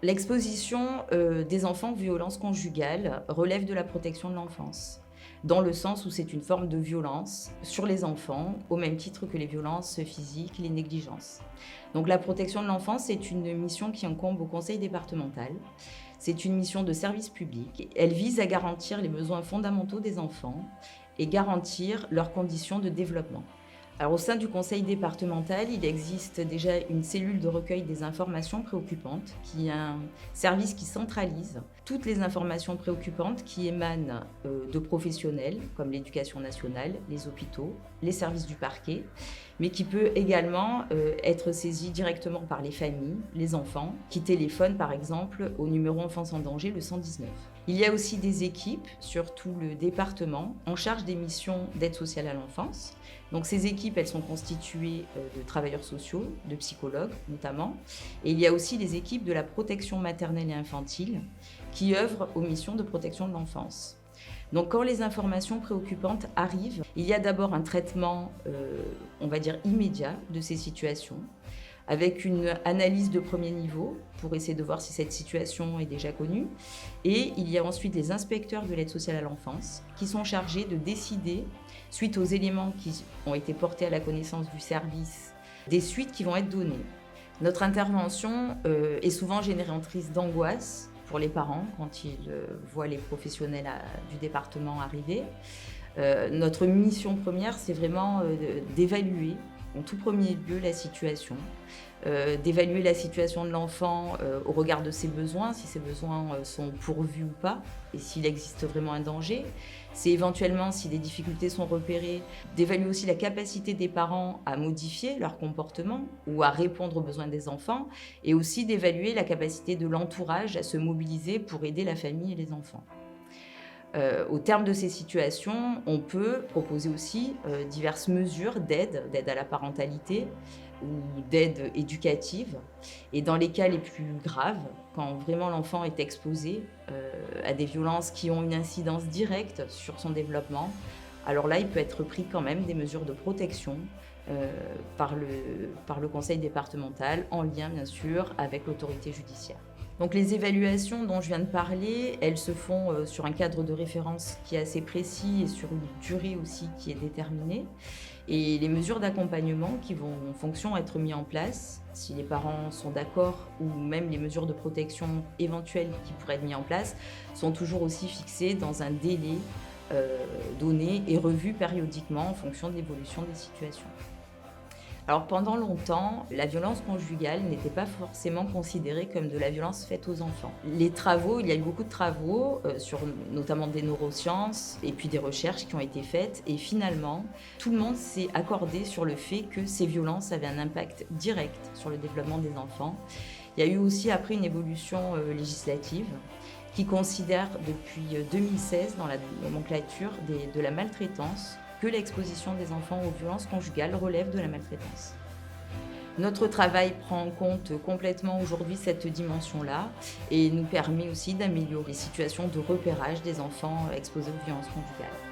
L'exposition des enfants aux violences conjugales relève de la protection de l'enfance, dans le sens où c'est une forme de violence sur les enfants, au même titre que les violences physiques, les négligences. Donc la protection de l'enfance est une mission qui incombe au conseil départemental. C'est une mission de service public. Elle vise à garantir les besoins fondamentaux des enfants et garantir leurs conditions de développement. Alors, au sein du conseil départemental, il existe déjà une cellule de recueil des informations préoccupantes, qui est un service qui centralise toutes les informations préoccupantes qui émanent de professionnels comme l'éducation nationale, les hôpitaux, les services du parquet, mais qui peut également être saisi directement par les familles, les enfants, qui téléphonent par exemple au numéro Enfance en danger, le 119. Il y a aussi des équipes sur tout le département en charge des missions d'aide sociale à l'enfance. Donc ces équipes, elles sont constituées de travailleurs sociaux, de psychologues notamment. Et il y a aussi les équipes de la protection maternelle et infantile qui œuvrent aux missions de protection de l'enfance. Donc quand les informations préoccupantes arrivent, il y a d'abord un traitement, on va dire, immédiat de ces situations, avec une analyse de premier niveau pour essayer de voir si cette situation est déjà connue. Et il y a ensuite les inspecteurs de l'aide sociale à l'enfance qui sont chargés de décider, suite aux éléments qui ont été portés à la connaissance du service, des suites qui vont être données. Notre intervention est souvent génératrice d'angoisse pour les parents quand ils voient les professionnels du département arriver. Notre mission première, c'est vraiment d'évaluer en tout premier lieu la situation, d'évaluer la situation de l'enfant au regard de ses besoins, si ses besoins sont pourvus ou pas, et s'il existe vraiment un danger. C'est éventuellement, si des difficultés sont repérées, d'évaluer aussi la capacité des parents à modifier leur comportement ou à répondre aux besoins des enfants, et aussi d'évaluer la capacité de l'entourage à se mobiliser pour aider la famille et les enfants. Au terme de ces situations, on peut proposer aussi diverses mesures d'aide à la parentalité ou d'aide éducative. Et dans les cas les plus graves, quand vraiment l'enfant est exposé à des violences qui ont une incidence directe sur son développement, alors là, il peut être pris quand même des mesures de protection par le conseil départemental, en lien bien sûr avec l'autorité judiciaire. Donc les évaluations dont je viens de parler, elles se font sur un cadre de référence qui est assez précis et sur une durée aussi qui est déterminée. Et les mesures d'accompagnement qui vont en fonction être mises en place, si les parents sont d'accord, ou même les mesures de protection éventuelles qui pourraient être mises en place, sont toujours aussi fixées dans un délai donné et revues périodiquement en fonction de l'évolution des situations. Alors pendant longtemps, la violence conjugale n'était pas forcément considérée comme de la violence faite aux enfants. Les travaux, il y a eu beaucoup de travaux sur notamment des neurosciences et puis des recherches qui ont été faites, et finalement, tout le monde s'est accordé sur le fait que ces violences avaient un impact direct sur le développement des enfants. Il y a eu aussi après une évolution législative qui considère depuis 2016 dans la nomenclature de la maltraitance que l'exposition des enfants aux violences conjugales relève de la maltraitance. Notre travail prend en compte complètement aujourd'hui cette dimension-là et nous permet aussi d'améliorer les situations de repérage des enfants exposés aux violences conjugales.